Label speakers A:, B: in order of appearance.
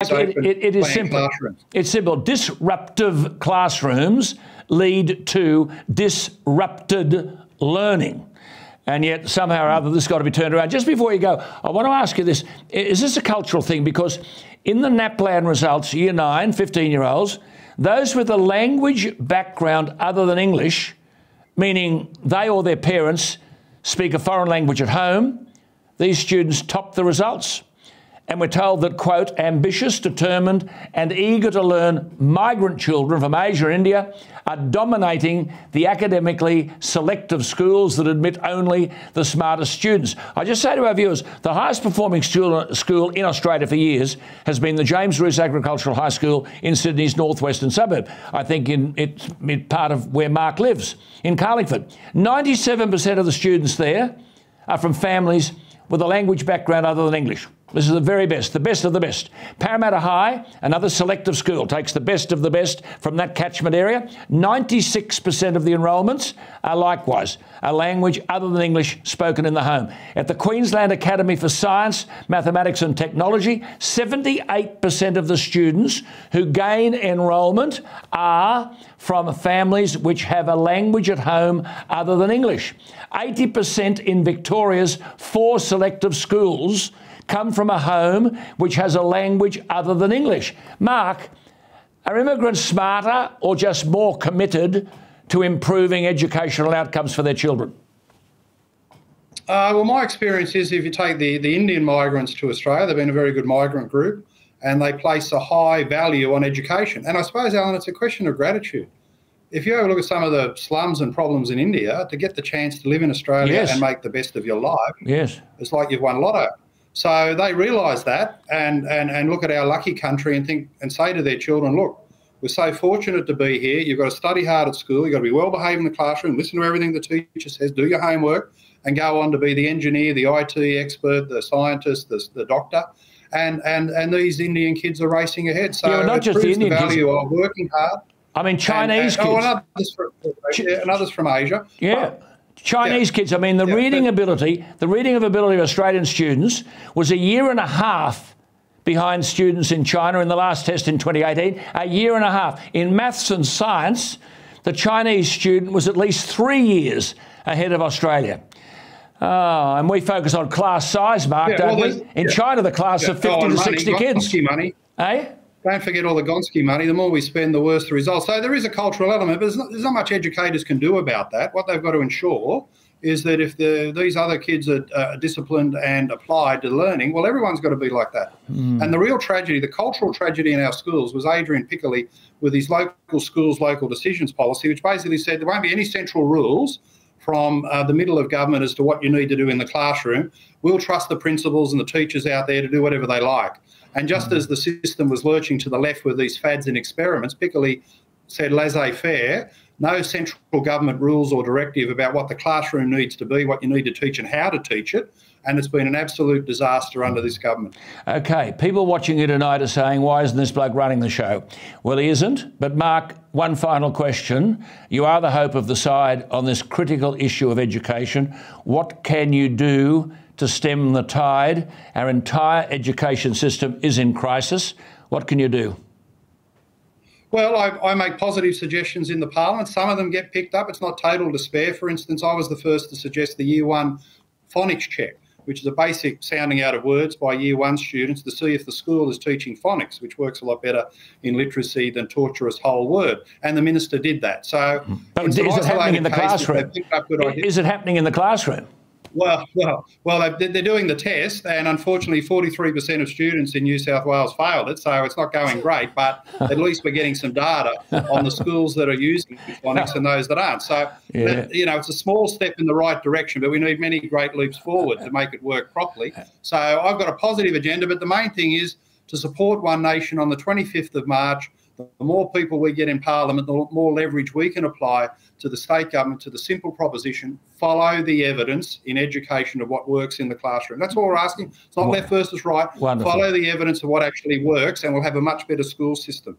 A: It is simple. It's simple. Disruptive classrooms lead to disrupted learning. And yet, somehow or other, this has got to be turned around. Just before you go, I want to ask you this. Is this a cultural thing? Because in the NAPLAN results, Year 9, 15-year-olds, those with a language background other than English, meaning they or their parents speak a foreign language at home, these students top the results. And we're told that, quote, ambitious, determined and eager to learn migrant children from Asia and India are dominating the academically selective schools that admit only the smartest students. I just say to our viewers, the highest performing school in Australia for years has been the James Roos Agricultural High School in Sydney's northwestern suburb. I think it's part of where Mark lives, in Carlingford. 97% of the students there are from families with a language background other than English. This is the very best, the best of the best. Parramatta High, another selective school, takes the best of the best from that catchment area. 96% of the enrolments are likewise a language other than English spoken in the home. At the Queensland Academy for Science, Mathematics and Technology, 78% of the students who gain enrolment are from families which have a language at home other than English. 80% in Victoria's 4 selective schools come from a home which has a language other than English. Mark, are immigrants smarter or just more committed to improving educational outcomes for their children?
B: Well, my experience is if you take the Indian migrants to Australia, they've been a very good migrant group and they place a high value on education. And I suppose, Alan, it's a question of gratitude. If you ever look at some of the slums and problems in India, to get the chance to live in Australia and make the best of your life, it's like you've won lotto. So they realise that and look at our lucky country and think and say to their children, look, we're so fortunate to be here. You've got to study hard at school. You've got to be well behaved in the classroom, listen to everything the teacher says, do your homework and go on to be the engineer, the IT expert, the scientist, the doctor. And these Indian kids are racing ahead. So
A: not just the Indian
B: value of working hard.
A: I mean, Chinese kids.
B: And others from Asia.
A: Yeah. Chinese kids, I mean, the reading ability of Australian students was 1.5 years behind students in China in the last test in 2018, 1.5 years. In maths and science, the Chinese student was at least 3 years ahead of Australia. Oh, and we focus on class size, Mark, don't we? In China, the class of 50 to 60 kids.
B: Money.
A: Eh?
B: Don't forget all the Gonski money. The more we spend, the worse the results. So there is a cultural element, but there's not much educators can do about that. What they've got to ensure is that if these other kids are disciplined and applied to learning, well, everyone's got to be like that. And the real tragedy, the cultural tragedy in our schools was Adrian Piccoli with his local schools, local decisions policy, which basically said there won't be any central rules from the middle of government as to what you need to do in the classroom. We'll trust the principals and the teachers out there to do whatever they like. And just as the system was lurching to the left with these fads and experiments, Piccoli said laissez faire, no central government rules or directive about what the classroom needs to be, what you need to teach and how to teach it. And it's been an absolute disaster under this government.
A: OK, people watching you tonight are saying, why isn't this bloke running the show? Well, he isn't. But Mark, one final question. You are the hope of the side on this critical issue of education. What can you do to stem the tide? Our entire education system is in crisis. What can you do?
B: Well, I make positive suggestions in the parliament. Some of them get picked up. It's not total despair. For instance, I was the first to suggest the Year 1 phonics check, which is a basic sounding out of words by Year 1 students to see if the school is teaching phonics, which works a lot better in literacy than torturous whole word. And the minister did that. So,
A: is it happening in the classroom? Is it happening in the classroom?
B: Well, they're doing the test, and unfortunately 43% of students in New South Wales failed it, so it's not going great, but at least we're getting some data on the schools that are using phonics and those that aren't. So, it's a small step in the right direction, but we need many great leaps forward to make it work properly. So I've got a positive agenda, but the main thing is to support One Nation on the 25th of March. The more people we get in Parliament, the more leverage we can apply to the state government, to the simple proposition, follow the evidence in education of what works in the classroom. That's all we're asking. It's not left versus right.
A: Wonderful.
B: Follow the evidence of what actually works and we'll have a much better school system.